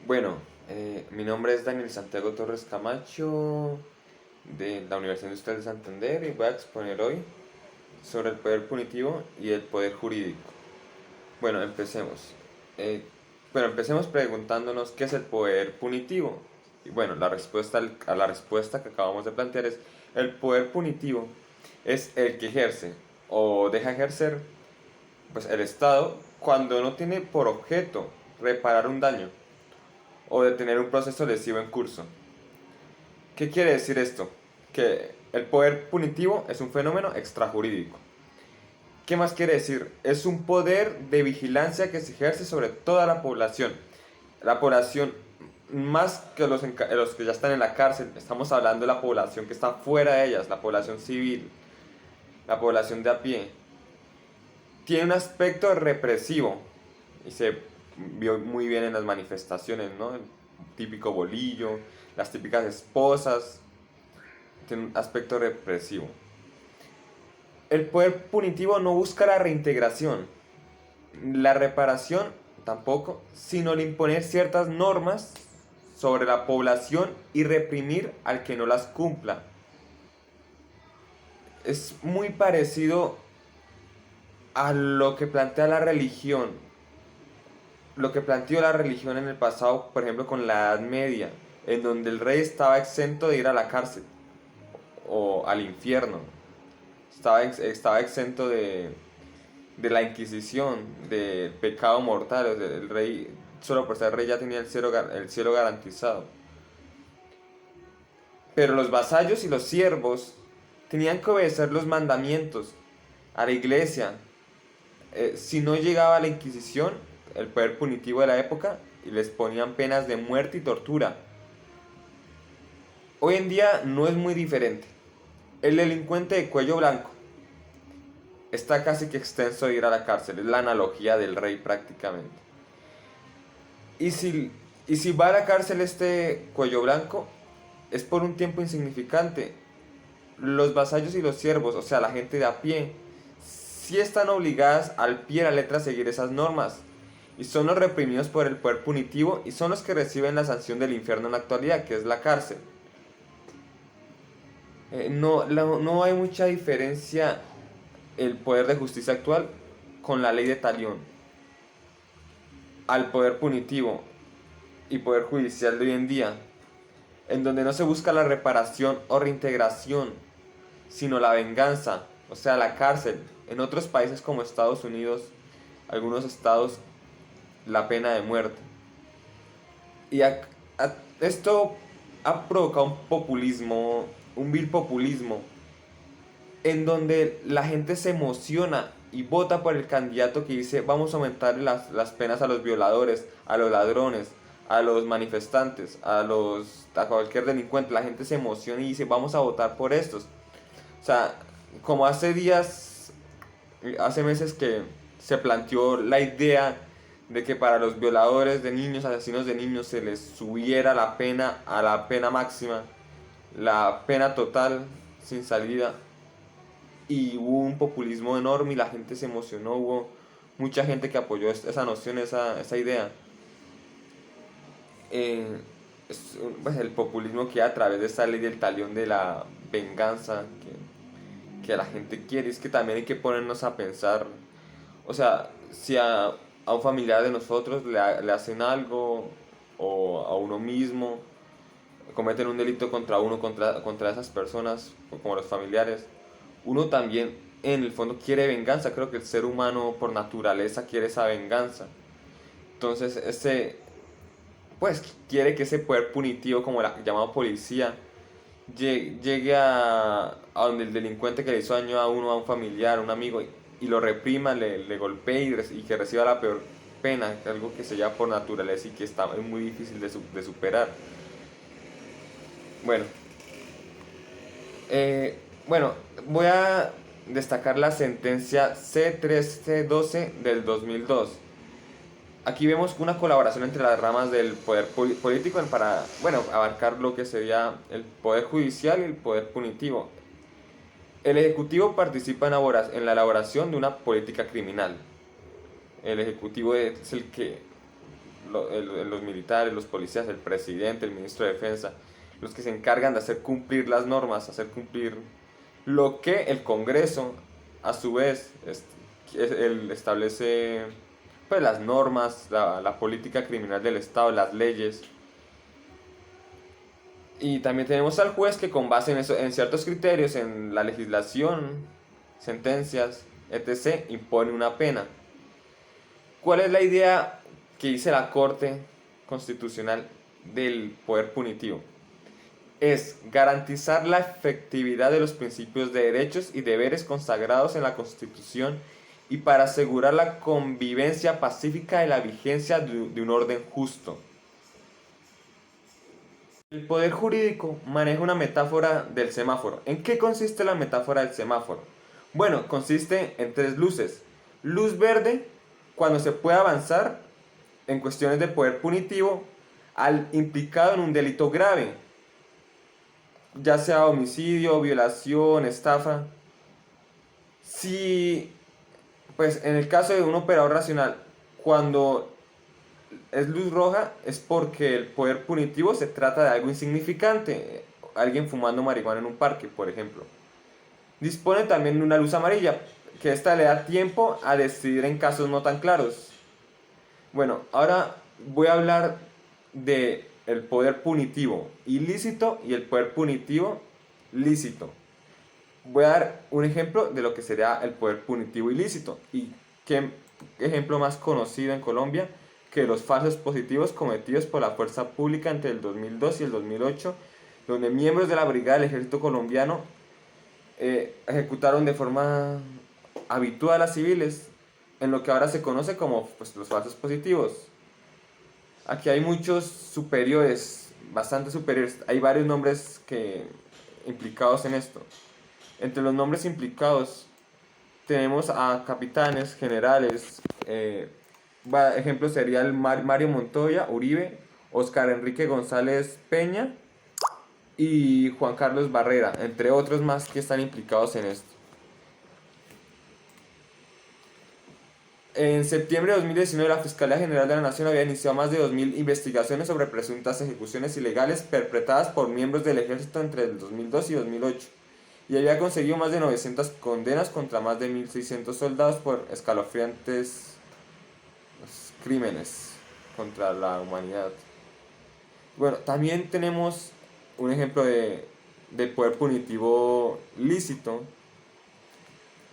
Bueno, mi nombre es Daniel Santiago Torres Camacho de la Universidad Industrial de Santander y voy a exponer hoy sobre el poder punitivo y el poder jurídico. Bueno, empecemos. Eh, empecemos preguntándonos qué es el poder punitivo. Y bueno, la respuesta a la respuesta que acabamos de plantear es el poder punitivo es el que ejerce o deja ejercer pues el Estado cuando no tiene por objeto reparar un daño o detener un proceso lesivo en curso. ¿Qué quiere decir esto? Que el poder punitivo es un fenómeno extrajurídico. ¿Qué más quiere decir? Es un poder de vigilancia que se ejerce sobre toda la población. La población, más que los que ya están en la cárcel, estamos hablando de la población que está fuera de ellas, la población civil, la población de a pie. Tiene un aspecto represivo y se vio muy bien en las manifestaciones, ¿no? El típico bolillo, las típicas esposas, tiene un aspecto represivo. El poder punitivo no busca la reintegración, la reparación tampoco, sino el imponer ciertas normas sobre la población y reprimir al que no las cumpla. Es muy parecido a lo que plantea la religión, lo que planteó la religión en el pasado, por ejemplo, con la Edad Media, en donde el rey estaba exento de ir a la cárcel o al infierno, estaba exento de la Inquisición, de pecado mortal. O sea, el rey, solo por ser rey, ya tenía el cielo garantizado. Pero los vasallos y los siervos tenían que obedecer los mandamientos a la iglesia. Si no llegaba a la Inquisición, el poder punitivo de la época, y les ponían penas de muerte y tortura. Hoy en día no es muy diferente. El delincuente de cuello blanco está casi que extenso de ir a la cárcel, es la analogía del rey prácticamente. Y si, y si va a la cárcel este cuello blanco, es por un tiempo insignificante. Los vasallos y los siervos, o sea, la gente de a pie, sí están obligadas al pie de la letra a seguir esas normas. Y son los reprimidos por el poder punitivo y son los que reciben la sanción del infierno en la actualidad, que es la cárcel. No hay mucha diferencia el poder de justicia actual con la ley de talión al poder punitivo y poder judicial de hoy en día, en donde no se busca la reparación o reintegración, sino la venganza, o sea, la cárcel. En otros países como Estados Unidos, algunos estados, la pena de muerte. Y esto ha provocado un populismo, un vil populismo, en donde la gente se emociona y vota por el candidato que dice vamos a aumentar las penas a los violadores, a los ladrones, a los manifestantes, a cualquier delincuente. La gente se emociona y dice vamos a votar por estos. O sea, como hace meses que se planteó la idea de que para los violadores de niños, asesinos de niños, se les subiera la pena a la pena máxima, la pena total, sin salida. Y hubo un populismo enorme y la gente se emocionó, hubo mucha gente que apoyó esa noción, esa idea. Eh, pues el populismo que a través de esta ley del talión de la venganza que la gente quiere. Es que también hay que ponernos a pensar, o sea, si a un familiar de nosotros le hacen algo, o a uno mismo, cometen un delito contra uno, contra esas personas, como los familiares, uno también en el fondo quiere venganza. Creo que el ser humano por naturaleza quiere esa venganza. Entonces, pues quiere que ese poder punitivo, como el llamado policía, llegue a donde el delincuente que le hizo daño a uno, a un familiar, a un amigo, y lo reprima, le golpee y que reciba la peor pena, que es algo que se lleva por naturaleza y que es muy difícil de superar. Bueno, eh, bueno, voy a destacar la sentencia C1312 del 2002. Aquí vemos una colaboración entre las ramas del poder político para, bueno, abarcar lo que sería el poder judicial y el poder punitivo. El Ejecutivo participa en la elaboración de una política criminal. El Ejecutivo es el que los militares, los policías, el presidente, el ministro de defensa, los que se encargan de hacer cumplir las normas, hacer cumplir lo que el Congreso, a su vez, él establece pues, las normas, la política criminal del Estado, las leyes. Y también tenemos al juez que con base en ciertos criterios, en la legislación, sentencias, etc., impone una pena. ¿Cuál es la idea que dice la Corte Constitucional del poder punitivo? Es garantizar la efectividad de los principios de derechos y deberes consagrados en la Constitución y para asegurar la convivencia pacífica y la vigencia de un orden justo. El poder jurídico maneja una metáfora del semáforo. ¿En qué consiste la metáfora del semáforo? Bueno, consiste en tres luces. Luz verde, cuando se puede avanzar en cuestiones de poder punitivo al implicado en un delito grave, ya sea homicidio, violación, estafa. Si, pues en el caso de un operador racional, cuando es luz roja es porque el poder punitivo se trata de algo insignificante, alguien fumando marihuana en un parque, por ejemplo. Dispone también de una luz amarilla, que esta le da tiempo a decidir en casos no tan claros. Bueno, ahora voy a hablar de el poder punitivo ilícito y el poder punitivo lícito. Voy a dar un ejemplo de lo que sería el poder punitivo ilícito. ¿Y qué ejemplo más conocido en Colombia que los falsos positivos cometidos por la fuerza pública entre el 2002 y el 2008, donde miembros de la Brigada del Ejército Colombiano ejecutaron de forma habitual a civiles en lo que ahora se conoce como pues, los falsos positivos? Aquí hay muchos superiores, bastante superiores, hay varios nombres implicados en esto. Entre los nombres implicados tenemos a capitanes, generales, ejemplo sería el Mario Montoya Uribe, Oscar Enrique González Peña y Juan Carlos Barrera, entre otros más que están implicados en esto. En septiembre de 2019, la Fiscalía General de la Nación había iniciado más de 2.000 investigaciones sobre presuntas ejecuciones ilegales perpetradas por miembros del ejército entre el 2002 y 2008, y había conseguido más de 900 condenas contra más de 1.600 soldados por escalofriantes crímenes contra la humanidad. Bueno, también tenemos un ejemplo de poder punitivo lícito,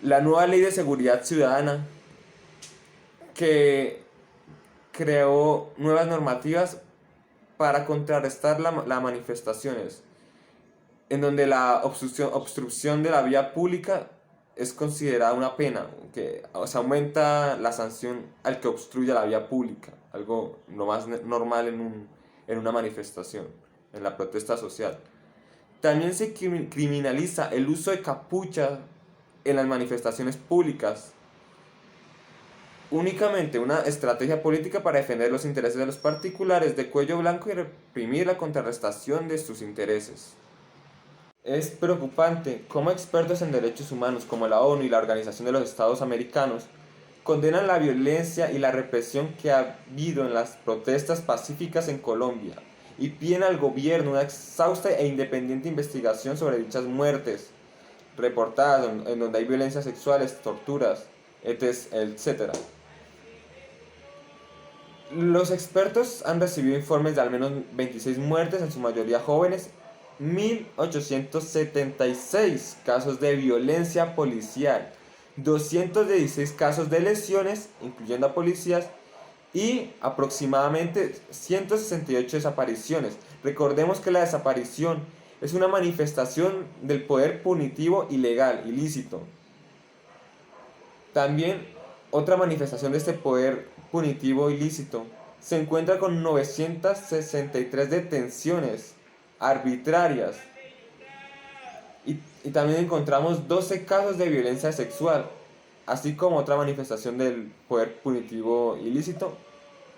la nueva Ley de Seguridad Ciudadana, que creó nuevas normativas para contrarrestar las manifestaciones, en donde la obstrucción de la vía pública es considerada una pena, que se aumenta la sanción al que obstruya la vía pública, algo lo más normal en una manifestación, en la protesta social. También se criminaliza el uso de capucha en las manifestaciones públicas, únicamente una estrategia política para defender los intereses de los particulares de cuello blanco y reprimir la contrarrestación de sus intereses. Es preocupante cómo expertos en derechos humanos como la ONU y la Organización de los Estados Americanos condenan la violencia y la represión que ha habido en las protestas pacíficas en Colombia y piden al gobierno una exhausta e independiente investigación sobre dichas muertes reportadas en donde hay violencias sexuales, torturas, etc. Los expertos han recibido informes de al menos 26 muertes, en su mayoría jóvenes, 1.876 casos de violencia policial, 216 casos de lesiones, incluyendo a policías, y aproximadamente 168 desapariciones. Recordemos que la desaparición es una manifestación del poder punitivo ilegal, ilícito. También otra manifestación de este poder punitivo ilícito se encuentra con 963 detenciones arbitrarias y también encontramos 12 casos de violencia sexual, así como otra manifestación del poder punitivo ilícito,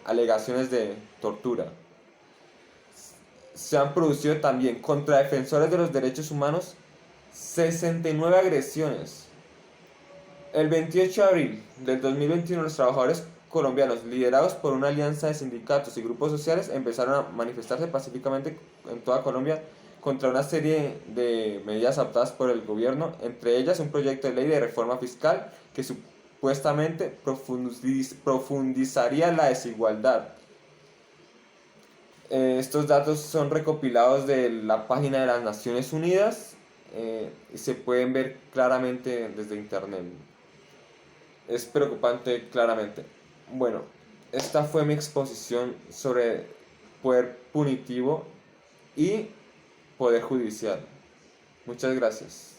alegaciones de tortura. Se han producido también contra defensores de los derechos humanos 69 agresiones. El 28 de abril del 2021 los trabajadores colombianos, liderados por una alianza de sindicatos y grupos sociales, empezaron a manifestarse pacíficamente en toda Colombia contra una serie de medidas adoptadas por el gobierno, entre ellas un proyecto de ley de reforma fiscal que supuestamente profundizaría la desigualdad. Estos datos son recopilados de la página de las Naciones Unidas y se pueden ver claramente desde internet. Es preocupante claramente. Bueno, esta fue mi exposición sobre poder punitivo y poder judicial. Muchas gracias.